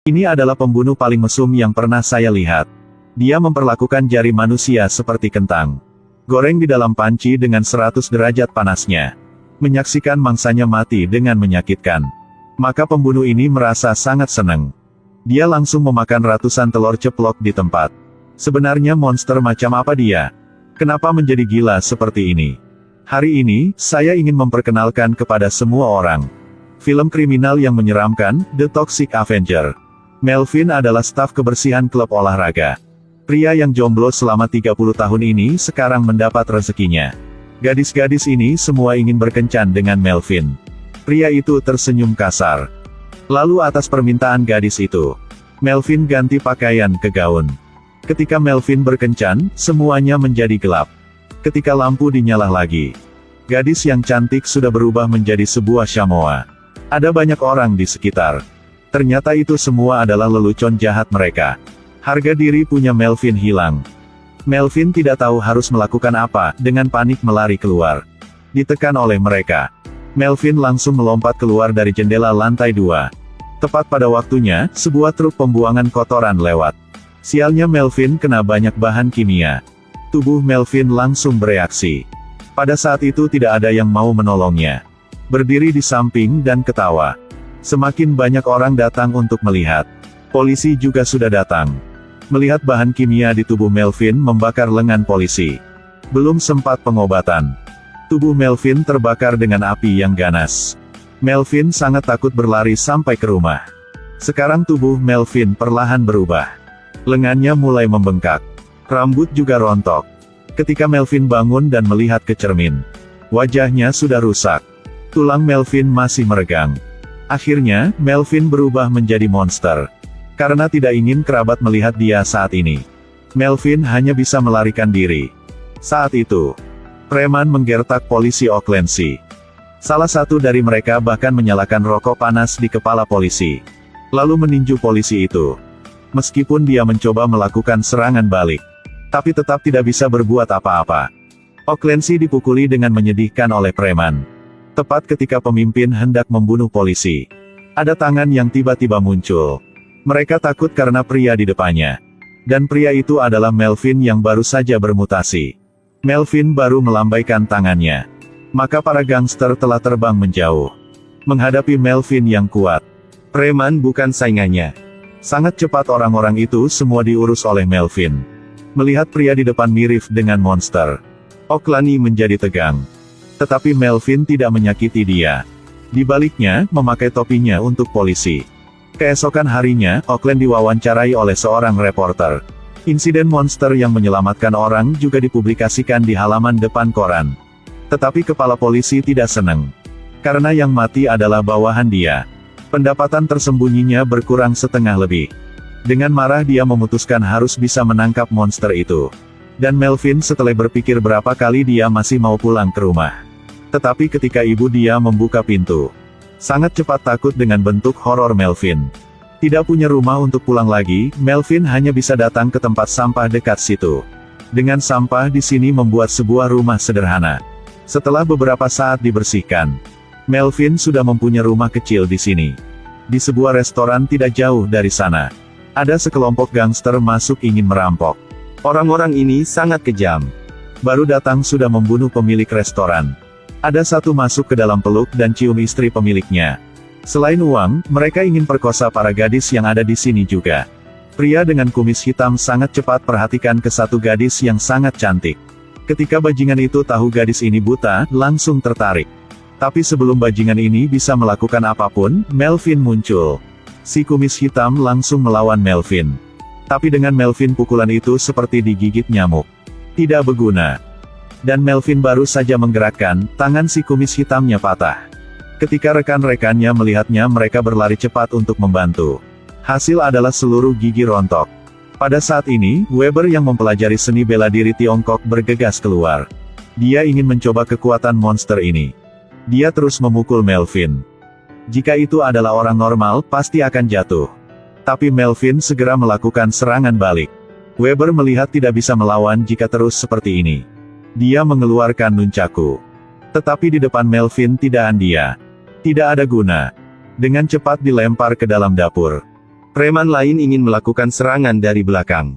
Ini adalah pembunuh paling mesum yang pernah saya lihat. Dia memperlakukan jari manusia seperti kentang. Goreng di dalam panci dengan 100 derajat panasnya. Menyaksikan mangsanya mati dengan menyakitkan. Maka pembunuh ini merasa sangat senang. Dia langsung memakan ratusan telur ceplok di tempat. Sebenarnya monster macam apa dia? Kenapa menjadi gila seperti ini? Hari ini, saya ingin memperkenalkan kepada semua orang. Film kriminal yang menyeramkan, The Toxic Avenger. Melvin adalah staf kebersihan klub olahraga. Pria yang jomblo selama 30 tahun ini sekarang mendapat rezekinya. Gadis-gadis ini semua ingin berkencan dengan Melvin. Pria itu tersenyum kasar. Lalu atas permintaan gadis itu, Melvin ganti pakaian ke gaun. Ketika Melvin berkencan, semuanya menjadi gelap. Ketika lampu dinyala lagi, gadis yang cantik sudah berubah menjadi sebuah syamoa. Ada banyak orang di sekitar. Ternyata itu semua adalah lelucon jahat mereka. Harga diri punya Melvin hilang. Melvin tidak tahu harus melakukan apa, dengan panik melari keluar. Ditekan oleh mereka. Melvin langsung melompat keluar dari jendela lantai 2. Tepat pada waktunya, sebuah truk pembuangan kotoran lewat. Sialnya Melvin kena banyak bahan kimia. Tubuh Melvin langsung bereaksi. Pada saat itu tidak ada yang mau menolongnya. Berdiri di samping dan ketawa. Semakin banyak orang datang untuk melihat. Polisi juga sudah datang. Melihat bahan kimia di tubuh Melvin membakar lengan polisi. Belum sempat pengobatan. Tubuh Melvin terbakar dengan api yang ganas. Melvin sangat takut berlari sampai ke rumah. Sekarang tubuh Melvin perlahan berubah. Lengannya mulai membengkak. Rambut juga rontok. Ketika Melvin bangun dan melihat ke cermin, wajahnya sudah rusak. Tulang Melvin masih meregang. Akhirnya, Melvin berubah menjadi monster. Karena tidak ingin kerabat melihat dia saat ini, Melvin hanya bisa melarikan diri. Saat itu, preman menggertak polisi Oaklandsy. Salah satu dari mereka bahkan menyalakan rokok panas di kepala polisi. Lalu meninju polisi itu. Meskipun dia mencoba melakukan serangan balik, tapi tetap tidak bisa berbuat apa-apa. Oaklandsy dipukuli dengan menyedihkan oleh preman. Tepat ketika pemimpin hendak membunuh polisi, ada tangan yang tiba-tiba muncul. Mereka takut karena pria di depannya. Dan pria itu adalah Melvin yang baru saja bermutasi. Melvin baru melambaikan tangannya. Maka para gangster telah terbang menjauh. Menghadapi Melvin yang kuat. Preman bukan saingannya. Sangat cepat orang-orang itu semua diurus oleh Melvin. Melihat pria di depan mirip dengan monster, Oaklandsy menjadi tegang. Tetapi Melvin tidak menyakiti dia. Di baliknya, memakai topinya untuk polisi. Keesokan harinya, Oaklandsy diwawancarai oleh seorang reporter. Insiden monster yang menyelamatkan orang juga dipublikasikan di halaman depan koran. Tetapi kepala polisi tidak senang. Karena yang mati adalah bawahan dia. Pendapatan tersembunyinya berkurang setengah lebih. Dengan marah dia memutuskan harus bisa menangkap monster itu. Dan Melvin setelah berpikir berapa kali dia masih mau pulang ke rumah. Tetapi ketika ibu dia membuka pintu, sangat cepat takut dengan bentuk horor Melvin. Tidak punya rumah untuk pulang lagi, Melvin hanya bisa datang ke tempat sampah dekat situ. Dengan sampah di sini membuat sebuah rumah sederhana. Setelah beberapa saat dibersihkan, Melvin sudah mempunyai rumah kecil di sini. Di sebuah restoran tidak jauh dari sana, ada sekelompok gangster masuk ingin merampok. Orang-orang ini sangat kejam. Baru datang sudah membunuh pemilik restoran. Ada satu masuk ke dalam peluk dan cium istri pemiliknya. Selain uang, mereka ingin perkosa para gadis yang ada di sini juga. Pria dengan kumis hitam sangat cepat perhatikan ke satu gadis yang sangat cantik. Ketika bajingan itu tahu gadis ini buta, langsung tertarik. Tapi sebelum bajingan ini bisa melakukan apapun, Melvin muncul. Si kumis hitam langsung melawan Melvin. Tapi dengan Melvin pukulan itu seperti digigit nyamuk. Tidak berguna. Dan Melvin baru saja menggerakkan, tangan si kumis hitamnya patah. Ketika rekan-rekannya melihatnya mereka berlari cepat untuk membantu. Hasil adalah seluruh gigi rontok. Pada saat ini, Weber yang mempelajari seni bela diri Tiongkok bergegas keluar. Dia ingin mencoba kekuatan monster ini. Dia terus memukul Melvin. Jika itu adalah orang normal, pasti akan jatuh. Tapi Melvin segera melakukan serangan balik. Weber melihat tidak bisa melawan jika terus seperti ini. Dia mengeluarkan nunchaku. Tetapi di depan Melvin tidak dia. Tidak ada guna. Dengan cepat dilempar ke dalam dapur. Preman lain ingin melakukan serangan dari belakang.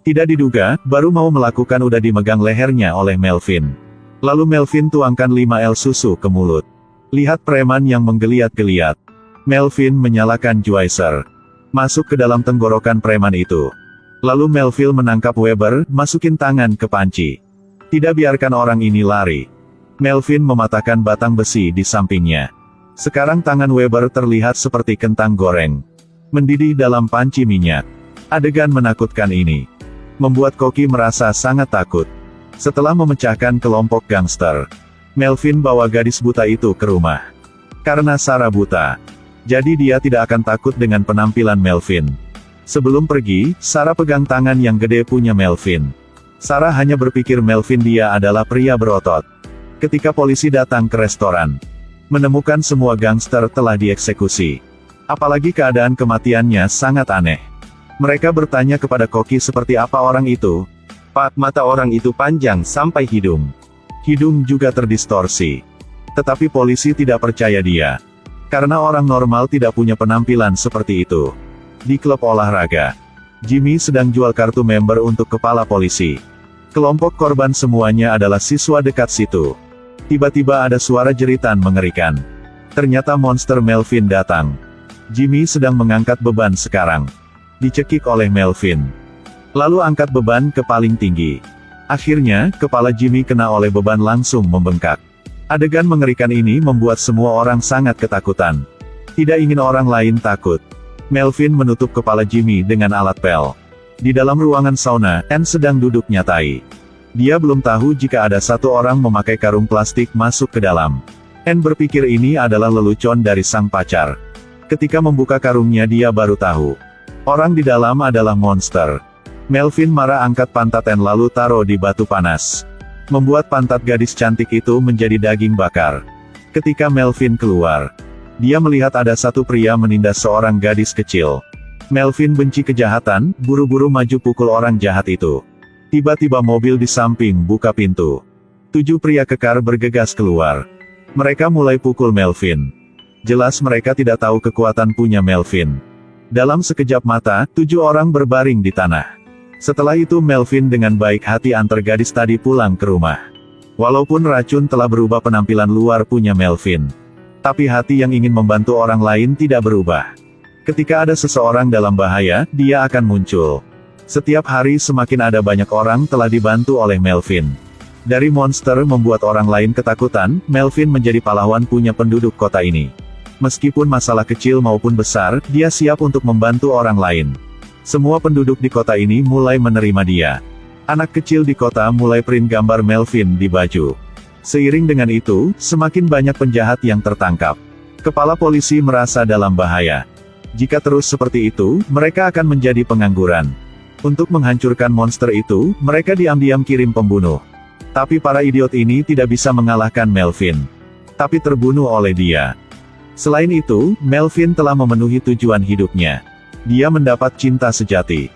Tidak diduga, baru mau melakukan udah dimegang lehernya oleh Melvin. Lalu Melvin tuangkan 5 el susu ke mulut. Lihat preman yang menggeliat-geliat. Melvin menyalakan juicer. Masuk ke dalam tenggorokan preman itu. Lalu Melvin menangkap Weber, masukin tangan ke panci. Tidak biarkan orang ini lari. Melvin mematahkan batang besi di sampingnya. Sekarang tangan Weber terlihat seperti kentang goreng. Mendidih dalam panci minyak. Adegan menakutkan ini membuat Koki merasa sangat takut. Setelah memecahkan kelompok gangster, Melvin bawa gadis buta itu ke rumah. Karena Sarah buta, jadi dia tidak akan takut dengan penampilan Melvin. Sebelum pergi, Sarah pegang tangan yang gede punya Melvin. Sarah hanya berpikir Melvin dia adalah pria berotot. Ketika polisi datang ke restoran, menemukan semua gangster telah dieksekusi. Apalagi keadaan kematiannya sangat aneh. Mereka bertanya kepada Koki seperti apa orang itu. Pak, mata orang itu panjang sampai hidung. Hidung juga terdistorsi. Tetapi polisi tidak percaya dia. Karena orang normal tidak punya penampilan seperti itu. Di klub olahraga, Jimmy sedang jual kartu member untuk kepala polisi. Kelompok korban semuanya adalah siswa dekat situ. Tiba-tiba ada suara jeritan mengerikan. Ternyata monster Melvin datang. Jimmy sedang mengangkat beban sekarang. Dicekik oleh Melvin. Lalu angkat beban ke paling tinggi. Akhirnya, kepala Jimmy kena oleh beban langsung membengkak. Adegan mengerikan ini membuat semua orang sangat ketakutan. Tidak ingin orang lain takut. Melvin menutup kepala Jimmy dengan alat pel. Di dalam ruangan sauna, Anne sedang duduk nyatai. Dia belum tahu jika ada satu orang memakai karung plastik masuk ke dalam. Anne berpikir ini adalah lelucon dari sang pacar. Ketika membuka karungnya dia baru tahu. Orang di dalam adalah monster. Melvin marah angkat pantat Anne lalu taruh di batu panas. Membuat pantat gadis cantik itu menjadi daging bakar. Ketika Melvin keluar, dia melihat ada satu pria menindas seorang gadis kecil. Melvin benci kejahatan, buru-buru maju pukul orang jahat itu. Tiba-tiba mobil di samping buka pintu. 7 pria kekar bergegas keluar. Mereka mulai pukul Melvin. Jelas mereka tidak tahu kekuatan punya Melvin. Dalam sekejap mata, 7 orang berbaring di tanah. Setelah itu Melvin dengan baik hati antar gadis tadi pulang ke rumah. Walaupun racun telah berubah penampilan luar punya Melvin. Tapi hati yang ingin membantu orang lain tidak berubah. Ketika ada seseorang dalam bahaya, dia akan muncul. Setiap hari semakin ada banyak orang telah dibantu oleh Melvin. Dari monster membuat orang lain ketakutan, Melvin menjadi pahlawan punya penduduk kota ini. Meskipun masalah kecil maupun besar, dia siap untuk membantu orang lain. Semua penduduk di kota ini mulai menerima dia. Anak kecil di kota mulai print gambar Melvin di baju. Seiring dengan itu, semakin banyak penjahat yang tertangkap. Kepala polisi merasa dalam bahaya. Jika terus seperti itu, mereka akan menjadi pengangguran. Untuk menghancurkan monster itu, mereka diam-diam kirim pembunuh. Tapi para idiot ini tidak bisa mengalahkan Melvin. Tapi terbunuh oleh dia. Selain itu, Melvin telah memenuhi tujuan hidupnya. Dia mendapat cinta sejati.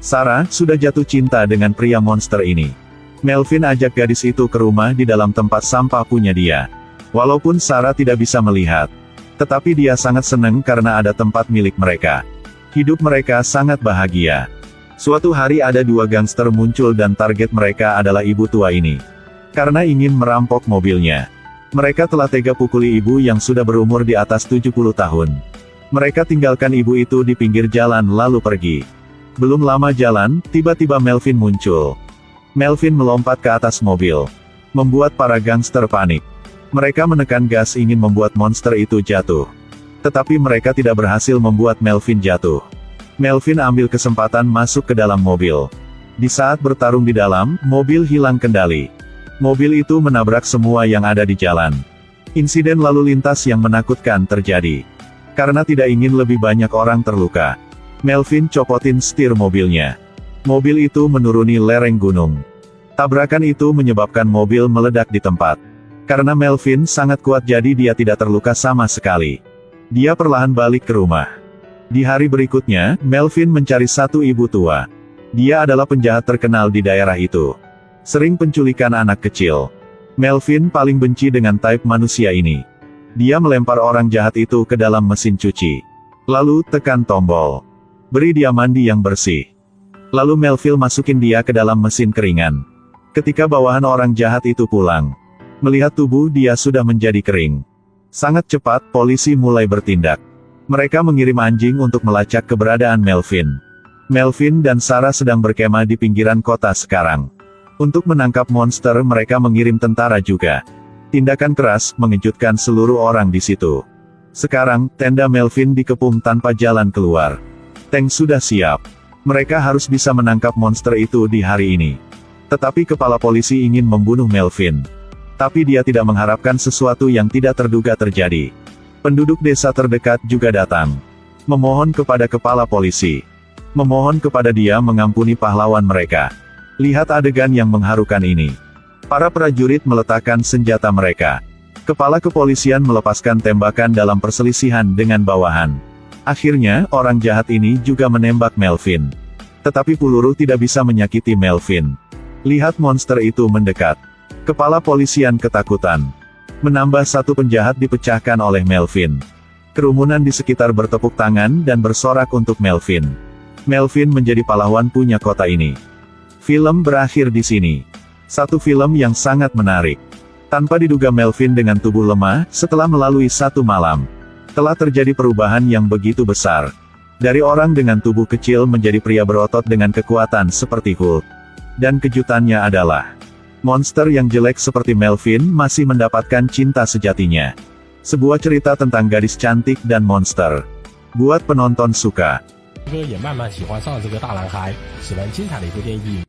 Sarah sudah jatuh cinta dengan pria monster ini. Melvin ajak gadis itu ke rumah di dalam tempat sampah punya dia. Walaupun Sarah tidak bisa melihat, tetapi dia sangat senang karena ada tempat milik mereka. Hidup mereka sangat bahagia. Suatu hari ada 2 gangster muncul dan target mereka adalah ibu tua ini. Karena ingin merampok mobilnya. Mereka telah tega pukuli ibu yang sudah berumur di atas 70 tahun. Mereka tinggalkan ibu itu di pinggir jalan lalu pergi. Belum lama jalan, tiba-tiba Melvin muncul. Melvin melompat ke atas mobil. Membuat para gangster panik. Mereka menekan gas ingin membuat monster itu jatuh. Tetapi mereka tidak berhasil membuat Melvin jatuh. Melvin ambil kesempatan masuk ke dalam mobil. Di saat bertarung di dalam, mobil hilang kendali. Mobil itu menabrak semua yang ada di jalan. Insiden lalu lintas yang menakutkan terjadi. Karena tidak ingin lebih banyak orang terluka, Melvin copotin setir mobilnya. Mobil itu menuruni lereng gunung. Tabrakan itu menyebabkan mobil meledak di tempat. Karena Melvin sangat kuat jadi dia tidak terluka sama sekali. Dia perlahan balik ke rumah. Di hari berikutnya, Melvin mencari satu ibu tua. Dia adalah penjahat terkenal di daerah itu. Sering penculikan anak kecil. Melvin paling benci dengan type manusia ini. Dia melempar orang jahat itu ke dalam mesin cuci. Lalu tekan tombol. Beri dia mandi yang bersih. Lalu Melville masukin dia ke dalam mesin keringan. Ketika bawahan orang jahat itu pulang, melihat tubuh dia sudah menjadi kering. Sangat cepat, polisi mulai bertindak. Mereka mengirim anjing untuk melacak keberadaan Melvin. Melvin dan Sarah sedang berkemah di pinggiran kota sekarang. Untuk menangkap monster mereka mengirim tentara juga. Tindakan keras mengejutkan seluruh orang di situ. Sekarang, tenda Melvin dikepung tanpa jalan keluar. Tank sudah siap. Mereka harus bisa menangkap monster itu di hari ini. Tetapi kepala polisi ingin membunuh Melvin. Tapi dia tidak mengharapkan sesuatu yang tidak terduga terjadi. Penduduk desa terdekat juga datang. Memohon kepada kepala polisi. Memohon kepada dia mengampuni pahlawan mereka. Lihat adegan yang mengharukan ini. Para prajurit meletakkan senjata mereka. Kepala kepolisian melepaskan tembakan dalam perselisihan dengan bawahan. Akhirnya, orang jahat ini juga menembak Melvin. Tetapi peluru tidak bisa menyakiti Melvin. Lihat monster itu mendekat. Kepala polisian ketakutan. Menambah satu penjahat dipecahkan oleh Melvin. Kerumunan di sekitar bertepuk tangan dan bersorak untuk Melvin. Melvin menjadi pahlawan punya kota ini. Film berakhir di sini. Satu film yang sangat menarik. Tanpa diduga Melvin dengan tubuh lemah, setelah melalui satu malam, telah terjadi perubahan yang begitu besar. Dari orang dengan tubuh kecil menjadi pria berotot dengan kekuatan seperti Hulk. Dan kejutannya adalah, monster yang jelek seperti Melvin masih mendapatkan cinta sejatinya. Sebuah cerita tentang gadis cantik dan monster. Buat penonton suka. 哥也慢慢喜欢上了这个大男孩，喜欢精彩的一部电影。